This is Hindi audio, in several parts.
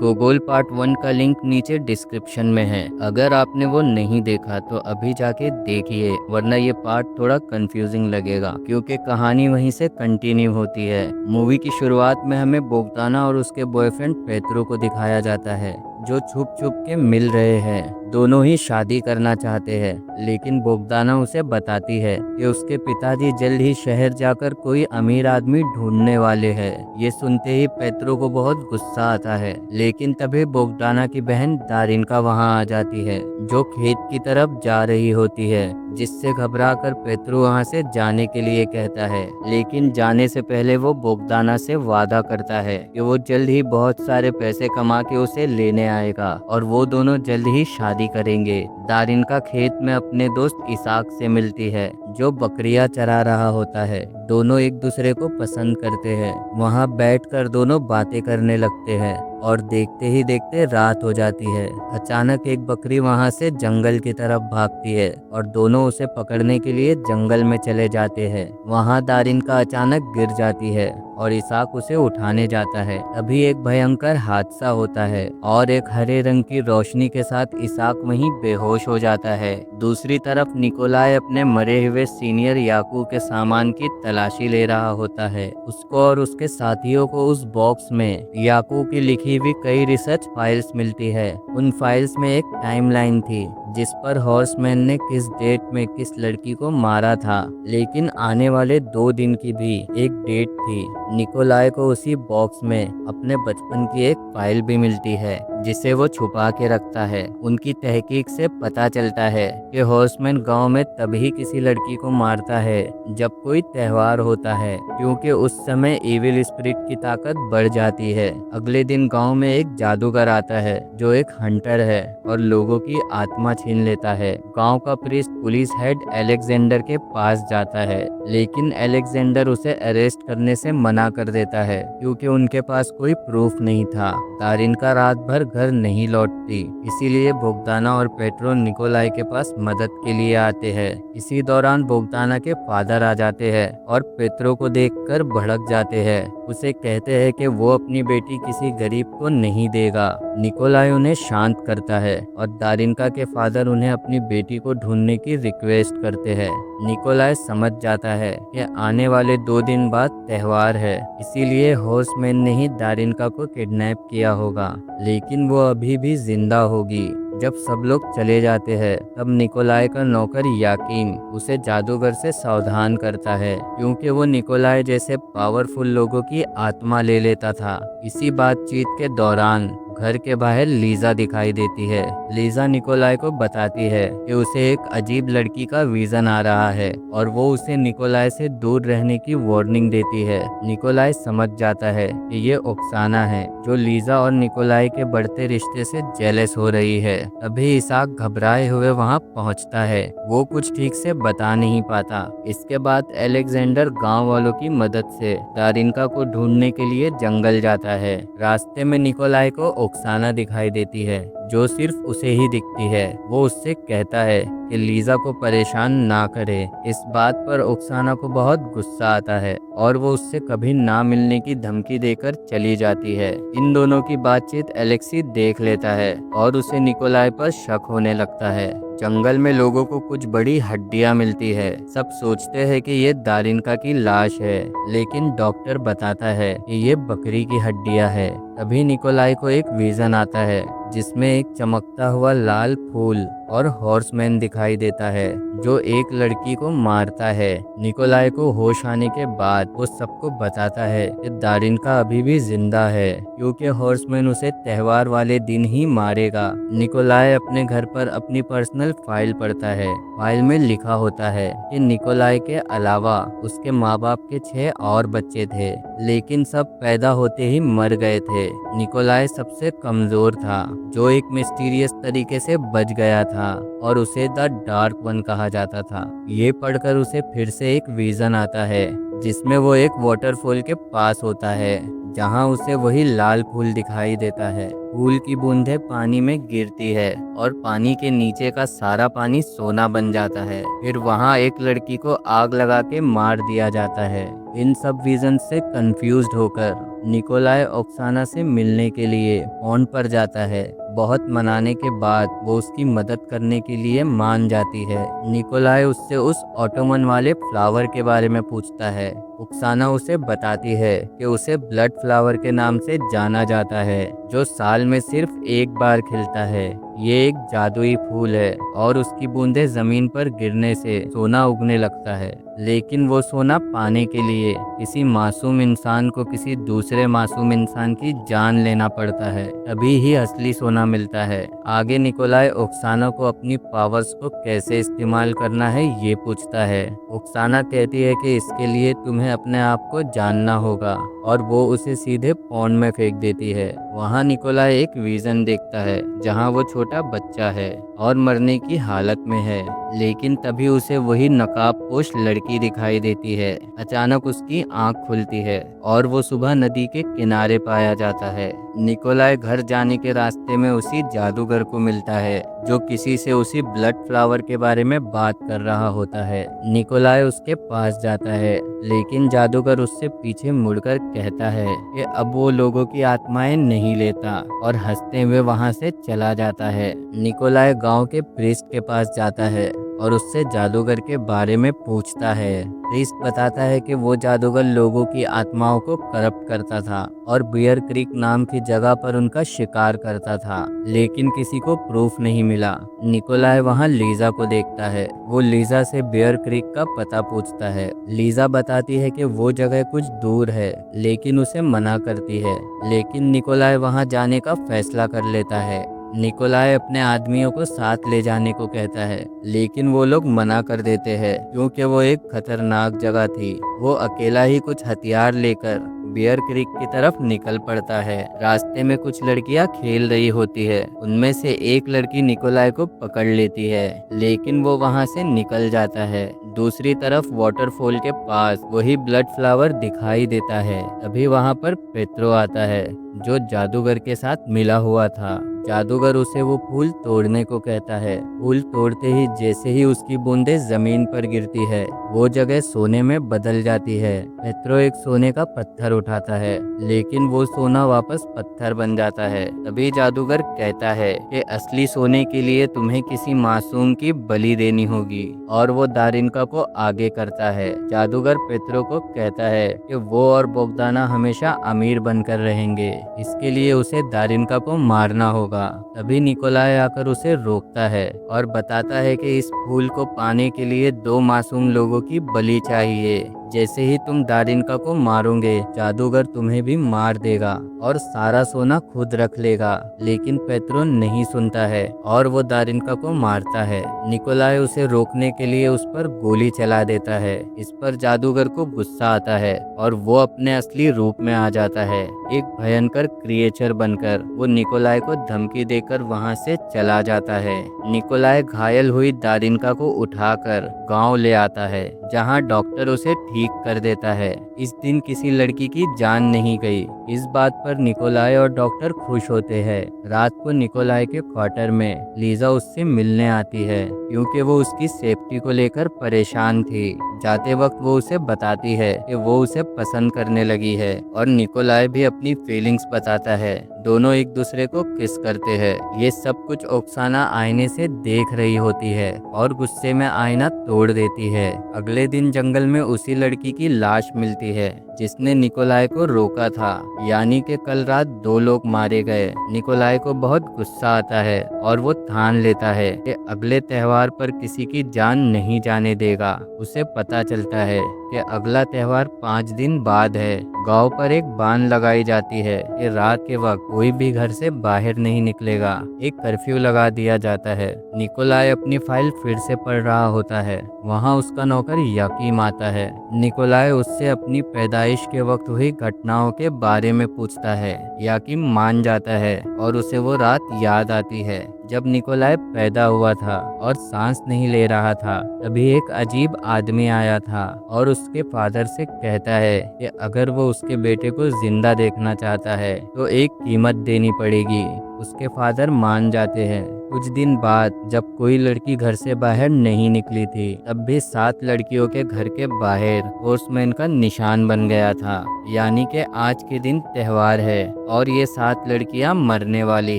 गोगोल पार्ट 1 का लिंक नीचे डिस्क्रिप्शन में है। अगर आपने वो नहीं देखा तो अभी जाके देखिए, वरना ये पार्ट थोड़ा कंफ्यूजिंग लगेगा क्योंकि कहानी वहीं से कंटिन्यू होती है। मूवी की शुरुआत में हमें बोगदाना और उसके बॉयफ्रेंड पेत्रो को दिखाया जाता है जो छुप छुप के मिल रहे हैं। दोनों ही शादी करना चाहते हैं, लेकिन बोगदाना उसे बताती है कि उसके पिताजी जल्द ही शहर जाकर कोई अमीर आदमी ढूंढने वाले हैं। ये सुनते ही पेत्रो को बहुत गुस्सा आता है, लेकिन तभी बोगदाना की बहन दारिनका वहां आ जाती है जो खेत की तरफ जा रही होती है, जिससे घबराकर पेत्रो वहां से जाने के लिए कहता है। लेकिन जाने से पहले वो बोगदाना से वादा करता है कि वो जल्द ही बहुत सारे पैसे कमा के उसे लेने आएगा और वो दोनों जल्द ही शादी करेंगे। दारिनका खेत में अपने दोस्त इसाक से मिलती है जो बकरियां चरा रहा होता है। दोनों एक दूसरे को पसंद करते हैं। वहां बैठकर दोनों बातें करने लगते हैं और देखते ही देखते रात हो जाती है। अचानक एक बकरी वहां से जंगल की तरफ भागती है और दोनों उसे पकड़ने के लिए जंगल में चले जाते हैं। वहां दारिनका अचानक गिर जाती है और इसाक उसे उठाने जाता है। तभी एक भयंकर हादसा होता है और एक हरे रंग की रोशनी के साथ इसाक वहीं बेहोश हो जाता है। दूसरी तरफ निकोलाय अपने मरे हुए सीनियर याकू के सामान की तलाशी ले रहा होता है। उसको और उसके साथियों को उस बॉक्स में याकू की लिखी हुई कई रिसर्च फाइल्स मिलती है। उन फाइल्स में एक टाइमलाइन थी जिस पर हॉर्समैन ने किस डेट में किस लड़की को मारा था, लेकिन आने वाले 2 दिन की भी एक डेट थी। निकोलाय को उसी बॉक्स में अपने बचपन की एक फाइल भी मिलती है जिसे वो छुपा के रखता है। उनकी तहकीक से पता चलता है कि हॉर्समैन गांव में तभी किसी लड़की को मारता है जब कोई त्योहार होता है, क्योंकि उस समय इविल स्पिरिट की ताकत बढ़ जाती है। अगले दिन गांव में एक जादूगर आता है जो एक हंटर है और लोगों की आत्मा छीन लेता है। गांव का प्रीस्ट पुलिस हेड अलेक्जेंडर के पास जाता है, लेकिन अलेक्जेंडर उसे अरेस्ट करने से मना कर देता है क्योंकि उनके पास कोई प्रूफ नहीं था। दारिनका रात भर घर नहीं लौटती, इसीलिए बोगदाना और पेट्रो निकोलाई के पास मदद के लिए आते हैं। इसी दौरान बोगदाना के फादर आ जाते हैं और पेट्रो को देखकर भड़क जाते हैं। उसे कहते हैं कि वो अपनी बेटी किसी गरीब को नहीं देगा। निकोलाई उन्हें शांत करता है और दारिनका के फादर उन्हें अपनी बेटी को ढूंढने की रिक्वेस्ट करते हैं। निकोलाई समझ जाता है कि आने वाले 2 दिन बाद त्योहार है, इसीलिए हॉर्समैन ने ही दारिनका को किडनैप किया होगा, लेकिन वो अभी भी जिंदा होगी। जब सब लोग चले जाते हैं तब निकोलाई का नौकर याकीम उसे जादूगर से सावधान करता है क्योंकि वो निकोलाई जैसे पावरफुल लोगों की आत्मा ले लेता था। इसी बातचीत के दौरान घर के बाहर लीजा दिखाई देती है। लीजा निकोलाई को बताती है कि उसे एक अजीब लड़की का विजन आ रहा है और वो उसे निकोलाई से दूर रहने की वार्निंग देती है। निकोलाई समझ जाता है कि ये ओक्साना है जो लीजा और निकोलाई के बढ़ते रिश्ते से जेलस हो रही है। तभी इसाक घबराए हुए वहां पहुंचता है। वो कुछ ठीक से बता नहीं पाता। इसके बाद अलेक्जेंडर गांव वालों की मदद से दारिनका को ढूंढने के लिए जंगल जाता है। रास्ते में निकोलाई को ओक्साना दिखाई देती है जो सिर्फ उसे ही दिखती है। वो उससे कहता है कि लीजा को परेशान ना करे। इस बात पर ओक्साना को बहुत गुस्सा आता है और वो उससे कभी ना मिलने की धमकी देकर चली जाती है। इन दोनों की बातचीत एलेक्सी देख लेता है और उसे निकोलाई पर शक होने लगता है। जंगल में लोगों को कुछ बड़ी हड्डियां मिलती है। सब सोचते हैं कि ये दारिनका की लाश है, लेकिन डॉक्टर बताता है कि ये बकरी की हड्डियां है। तभी निकोलाई को एक विजन आता है जिसमें एक चमकता हुआ लाल फूल और हॉर्समैन दिखाई देता है जो एक लड़की को मारता है। निकोलाई को होश आने के बाद वो सबको बताता है कि दारिनका अभी भी जिंदा है क्योंकि हॉर्समैन उसे त्योहार वाले दिन ही मारेगा। निकोलाई अपने घर पर अपनी पर्सनल फाइल पढ़ता है। फाइल में लिखा होता है कि निकोलाई के अलावा उसके माँ बाप के 6 और बच्चे थे, लेकिन सब पैदा होते ही मर गए थे। निकोलाई सबसे कमजोर था जो एक मिस्टीरियस तरीके से बच गया था और उसे द डार्क वन कहा जाता था। ये पढ़कर उसे फिर से एक विजन आता है जिसमें वो एक वाटरफॉल के पास होता है जहाँ उसे वही लाल फूल दिखाई देता है। फूल की बूंदें पानी में गिरती है और पानी के नीचे का सारा पानी सोना बन जाता है। फिर वहाँ एक लड़की को आग लगा के मार दिया जाता है। इन सब विजन से कंफ्यूज्ड होकर निकोलाय ओक्साना से मिलने के लिए फोन पर जाता है। बहुत मनाने के बाद वो उसकी मदद करने के लिए मान जाती है। निकोलाय उससे उस ऑटोमन वाले फ्लावर के बारे में पूछता है। ओक्साना उसे बताती है कि उसे ब्लड फ्लावर के नाम से जाना जाता है, जो साल में सिर्फ एक बार खिलता है। ये एक जादुई फूल है और उसकी बूंदें जमीन पर गिरने से सोना उगने लगता है। लेकिन वो सोना पाने के लिए किसी मासूम इंसान को किसी दूसरे मासूम इंसान की जान लेना पड़ता है, तभी ही असली सोना मिलता है। आगे निकोलाय ओक्साना को अपनी पावर्स को कैसे इस्तेमाल करना है ये पूछता है। ओक्साना कहती है कि इसके लिए तुम्हें अपने आप को जानना होगा, और वो उसे सीधे पौंड में फेंक देती है। वहाँ निकोलाय एक विजन देखता है जहाँ वो छोटा बच्चा है और मरने की हालत में है, लेकिन तभी उसे वही नकाबपोश लड़की दिखाई देती है। अचानक उसकी आंख खुलती है और वो सुबह नदी के किनारे पाया जाता है। निकोलाय घर जाने के रास्ते में उसी जादूगर को मिलता है जो किसी से उसी ब्लड फ्लावर के बारे में बात कर रहा होता है। निकोलाय उसके पास जाता है, लेकिन जादूगर उससे पीछे मुड़कर कहता है कि अब वो लोगों की आत्माएं नहीं लेता, और हंसते हुए वहां से चला जाता है। निकोलाय गांव के प्रीस्ट के पास जाता है और उससे जादूगर के बारे में पूछता है। प्रीस्ट बताता है कि वो जादूगर लोगों की आत्माओं को करप्ट करता था और बियर क्रीक नाम की जगह पर उनका शिकार करता था, लेकिन किसी को प्रूफ नहीं मिला। निकोलाय वहां लीजा को देखता है। वो लीजा से बियर क्रीक का पता पूछता है। लीजा बताती है कि वो जगह कुछ दूर है, लेकिन उसे मना करती है। लेकिन निकोलाय वहां जाने का फैसला कर लेता है। निकोलाय अपने आदमियों को साथ ले जाने को कहता है, लेकिन वो लोग मना कर देते हैं क्योंकि वो एक खतरनाक जगह थी। वो अकेला ही कुछ हथियार लेकर बियर क्रीक की तरफ निकल पड़ता है। रास्ते में कुछ लड़कियां खेल रही होती है। उनमें से एक लड़की निकोलाय को पकड़ लेती है, लेकिन वो वहां से निकल जाता है। दूसरी तरफ वाटरफॉल के पास वही ब्लड फ्लावर दिखाई देता है। तभी वहां पर पेत्रो आता है, जो जादूगर के साथ मिला हुआ था। जादूगर उसे वो फूल तोड़ने को कहता है। फूल तोड़ते ही जैसे ही उसकी बूंदें जमीन पर गिरती है, वो जगह सोने में बदल जाती है। पेत्रो एक सोने का पत्थर उठाता है, लेकिन वो सोना वापस पत्थर बन जाता है। तभी जादूगर कहता है कि असली सोने के लिए तुम्हें किसी मासूम की बलि देनी होगी, और वो दारिनका को आगे करता है। जादूगर पेत्रो को कहता है कि वो और बोगदाना हमेशा अमीर बनकर रहेंगे, इसके लिए उसे दारिनका को मारना होगा। तभी निकोलाय आकर उसे रोकता है और बताता है कि इस फूल को पाने के लिए 2 मासूम लोगों की बलि चाहिए। जैसे ही तुम दारिनका को मारोगे, जादूगर तुम्हें भी मार देगा और सारा सोना खुद रख लेगा। लेकिन पेत्रो नहीं सुनता है और वो दारिनका को मारता है। निकोलाय उसे रोकने के लिए उस पर गोली चला देता है। इस पर जादूगर को गुस्सा आता है और वो अपने असली रूप में आ जाता है। एक भयंकर क्रिएचर बनकर वो निकोलाय को धमकी देकर वहां से चला जाता है। निकोलाय घायल हुई दारिनका को उठाकर गांव ले आता है, जहां डॉक्टर उसे ठीक कर देता है। इस दिन किसी लड़की की जान नहीं गई। इस बात पर निकोलाय और डॉक्टर खुश होते हैं। रात को निकोलाय के क्वार्टर में लीजा उससे मिलने आती है, क्योंकि वो उसकी सेफ्टी को लेकर परेशान थी। जाते वक्त वो उसे बताती है कि वो उसे पसंद करने लगी है, और निकोलाय भी अपनी फीलिंग्स बताता है। दोनों एक दूसरे को किस करते हैं। ये सब कुछ ओक्साना आईने से देख रही होती है और गुस्से में आईना तोड़ देती है। अगले दिन जंगल में उसी लड़की की लाश मिलती है जिसने निकोलाय को रोका था, यानी कि कल रात 2 लोग मारे गए। निकोलाय को बहुत गुस्सा आता है और वो ठान लेता है कि अगले त्योहार पर किसी की जान नहीं जाने देगा। उसे पता चलता है कि अगला त्योहार 5 दिन बाद है। गांव पर एक बान लगाई जाती है कि रात के वक्त कोई भी घर से बाहर नहीं निकलेगा। एक कर्फ्यू लगा दिया जाता है। निकोलाय अपनी फाइल फिर से पढ़ रहा होता है। वहाँ उसका नौकर याकीम आता है। निकोलाय उससे अपनी पैदाइश पैदाइश के वक्त हुई घटनाओं के बारे में पूछता है। याकीम मान जाता है और उसे वो रात याद आती है जब निकोलाई पैदा हुआ था और सांस नहीं ले रहा था। तभी एक अजीब आदमी आया था और उसके फादर से कहता है कि अगर वो उसके बेटे को जिंदा देखना चाहता है तो एक कीमत देनी पड़ेगी। उसके फादर मान जाते हैं। कुछ दिन बाद जब कोई लड़की घर से बाहर नहीं निकली थी, तब भी 7 लड़कियों के घर के बाहर हॉर्समैन का निशान बन गया था। यानी कि आज के दिन त्योहार है और ये 7 लड़कियां मरने वाली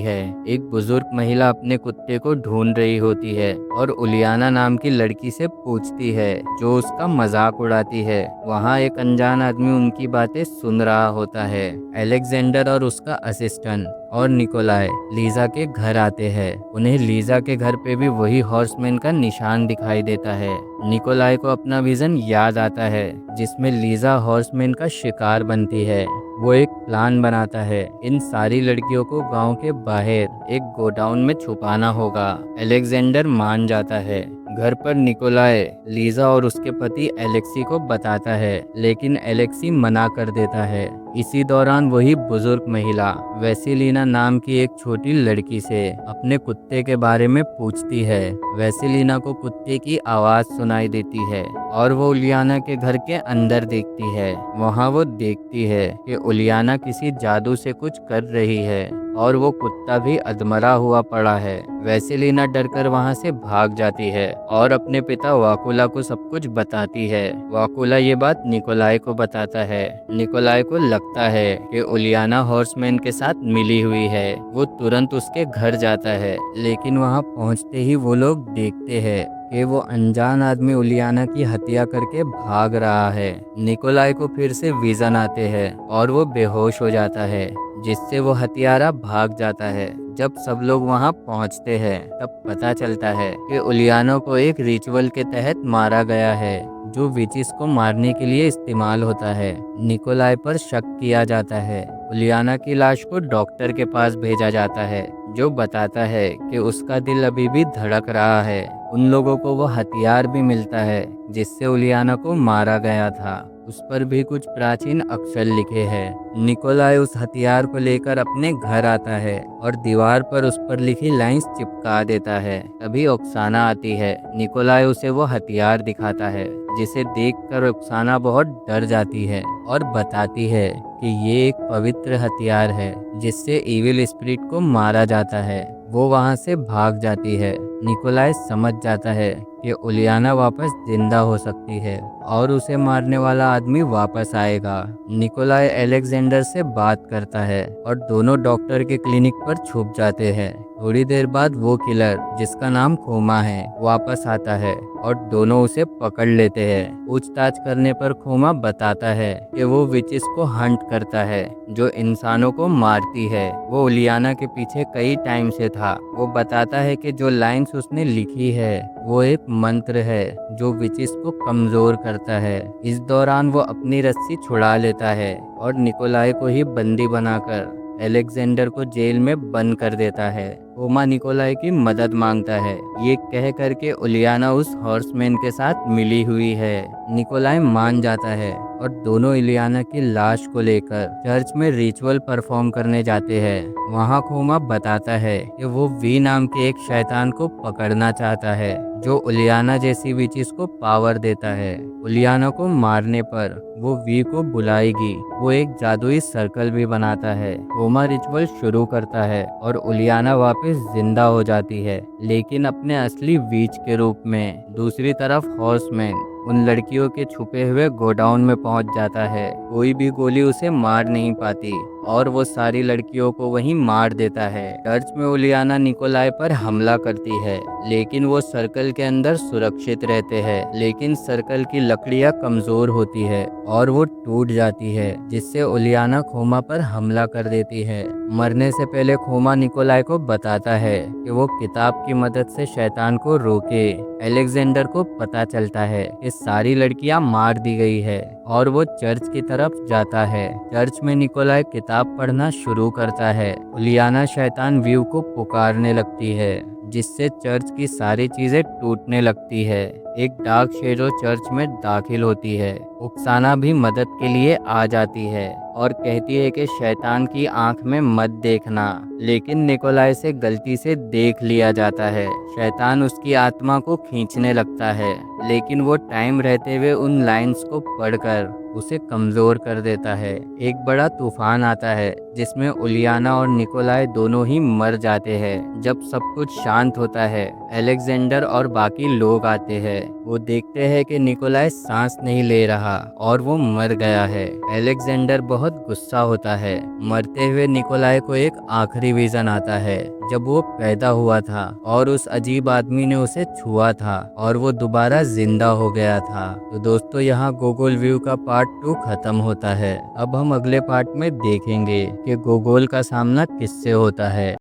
है। एक बुजुर्ग महिला अपने कुत्ते को ढूंढ रही होती है और उलियाना नाम की लड़की से पूछती है, जो उसका मजाक उड़ाती है। वहाँ एक अनजान आदमी उनकी बातें सुन रहा होता है। अलेक्जेंडर और उसका असिस्टेंट और निकोलाई लीजा के घर आते हैं। उन्हें लीजा के घर पे भी वही हॉर्समैन का निशान दिखाई देता है। निकोलाई को अपना विजन याद आता है जिसमें लीजा हॉर्समैन का शिकार बनती है। वो एक प्लान बनाता है। इन सारी लड़कियों को गांव के बाहर एक गोडाउन में छुपाना होगा। अलेक्जेंडर मान जाता है। घर पर निकोलाई लीजा और उसके पति एलेक्सी को बताता है, लेकिन एलेक्सी मना कर देता है। इसी दौरान वही बुजुर्ग महिला वेसिलीना नाम की एक छोटी लड़की से अपने कुत्ते के बारे में पूछती है। वेसिलीना को कुत्ते की आवाज सुनाई देती है और वो उलियाना के घर के अंदर देखती है। वहाँ वो देखती है कि उलियाना किसी जादू से कुछ कर रही है और वो कुत्ता भी अधमरा हुआ पड़ा है। वेसिलीना डरकर वहाँ से भाग जाती है और अपने पिता वाकुला को सब कुछ बताती है। वाकुला ये बात निकोलाई को बताता है। निकोलाई को लगता है कि उलियाना हॉर्समैन के साथ मिली हुई है। वो तुरंत उसके घर जाता है, लेकिन वहाँ पहुँचते ही वो लोग देखते हैं कि वो अनजान आदमी उलियाना की हत्या करके भाग रहा है। निकोलाई को फिर से विजन आते हैं और वो बेहोश हो जाता है, जिससे वो हत्यारा भाग जाता है। जब सब लोग वहां पहुंचते हैं तब पता चलता है कि उलियाना को एक रिचुअल के तहत मारा गया है, जो विचिस को मारने के लिए इस्तेमाल होता है। निकोलाई पर शक किया जाता है। उलियाना की लाश को डॉक्टर के पास भेजा जाता है, जो बताता है कि उसका दिल अभी भी धड़क रहा है। उन लोगों को वो हथियार भी मिलता है जिससे उलियाना को मारा गया था। उस पर भी कुछ प्राचीन अक्षर लिखे हैं। निकोलाई उस हथियार को लेकर अपने घर आता है और दीवार पर उस पर लिखी लाइंस चिपका देता है। तभी ओक्साना आती है। निकोलाई उसे वो हथियार दिखाता है, जिसे देखकर ओक्साना बहुत डर जाती है और बताती है कि ये एक पवित्र हथियार है जिससे इविल स्पिरिट को मारा जाता है। वो वहाँ से भाग जाती है। निकोलाई समझ जाता है कि उलियाना वापस जिंदा हो सकती है और उसे मारने वाला आदमी वापस आएगा। निकोलाई अलेक्जेंडर से बात करता है और दोनों डॉक्टर के क्लिनिक पर छुप जाते हैं। थोड़ी देर बाद वो किलर, जिसका नाम खोमा है, वापस आता है और दोनों उसे पकड़ लेते हैं। पूछताछ करने पर खोमा बताता है कि वो विचिस को हंट करता है, जो इंसानों को मारती है। वो उलियाना के पीछे कई टाइम से था। वो बताता है कि जो लाइंस उसने लिखी है वो एक मंत्र है जो विचिस को कमजोर करता है। इस दौरान वो अपनी रस्सी छुड़ा लेता है और निकोलाई को ही बंदी बनाकर अलेक्जेंडर को जेल में बंद कर देता है। खोमा निकोलाई की मदद मांगता है, ये कह करके उलियाना उस हॉर्समैन के साथ मिली हुई है। निकोलाई मान जाता है और दोनों इलियाना की लाश को लेकर चर्च में रिचुअल परफॉर्म करने जाते हैं। वहाँ खोमा बताता है कि वो वी नाम के एक शैतान को पकड़ना चाहता है, जो उलियाना जैसी विचिस को पावर देता है। उलियाना को मारने पर वो वी को बुलाएगी। वो एक जादुई सर्कल भी बनाता है। खोमा रिचुअल शुरू करता है और उलियाना वापस जिंदा हो जाती है, लेकिन अपने असली वीच के रूप में। दूसरी तरफ हॉर्समैन उन लड़कियों के छुपे हुए गोडाउन में पहुंच जाता है। कोई भी गोली उसे मार नहीं पाती और वो सारी लड़कियों को वहीं मार देता है। चर्च में उलियाना निकोलाई पर हमला करती है, लेकिन वो सर्कल के अंदर सुरक्षित रहते हैं। लेकिन सर्कल की लकड़ियां कमजोर होती है और वो टूट जाती है, जिससे उलियाना खोमा पर हमला कर देती है। मरने से पहले खोमा निकोलाई को बताता है कि वो किताब की मदद से शैतान को रोके। अलेक्जेंडर को पता चलता है कि सारी लड़कियां मार दी गई है और वो चर्च की तरफ जाता है। चर्च में निकोलाई किताब पढ़ना शुरू करता है। उलियाना शैतान व्यू को पुकारने लगती है, जिससे चर्च की सारी चीजें टूटने लगती है। एक डार्क शेडो चर्च में दाखिल होती है। ओक्साना भी मदद के लिए आ जाती है और कहती है कि शैतान की आंख में मत देखना, लेकिन निकोलाई से गलती से देख लिया जाता है। शैतान उसकी आत्मा को खींचने लगता है, लेकिन वो टाइम रहते हुए उन लाइंस को पढ़कर उसे कमज़ोर कर देता है। एक बड़ा तूफान आता है जिसमें उलियाना और निकोलाई दोनों ही मर जाते हैं। जब सब कुछ शांत होता है, अलेक्जेंडर और बाकी लोग आते हैं। वो देखते हैं कि निकोलाई सांस नहीं ले रहा और वो मर गया है। अलेक्जेंडर बहुत गुस्सा होता है। मरते हुए निकोलाई को एक आखिरी विजन आता है जब वो पैदा हुआ था और उस अजीब आदमी ने उसे छुआ था और वो दोबारा जिंदा हो गया था। तो दोस्तों, यहाँ गोगोल व्यू का पार्ट 2 खत्म होता है। अब हम अगले पार्ट में देखेंगे कि गोगोल का सामना किससे होता है।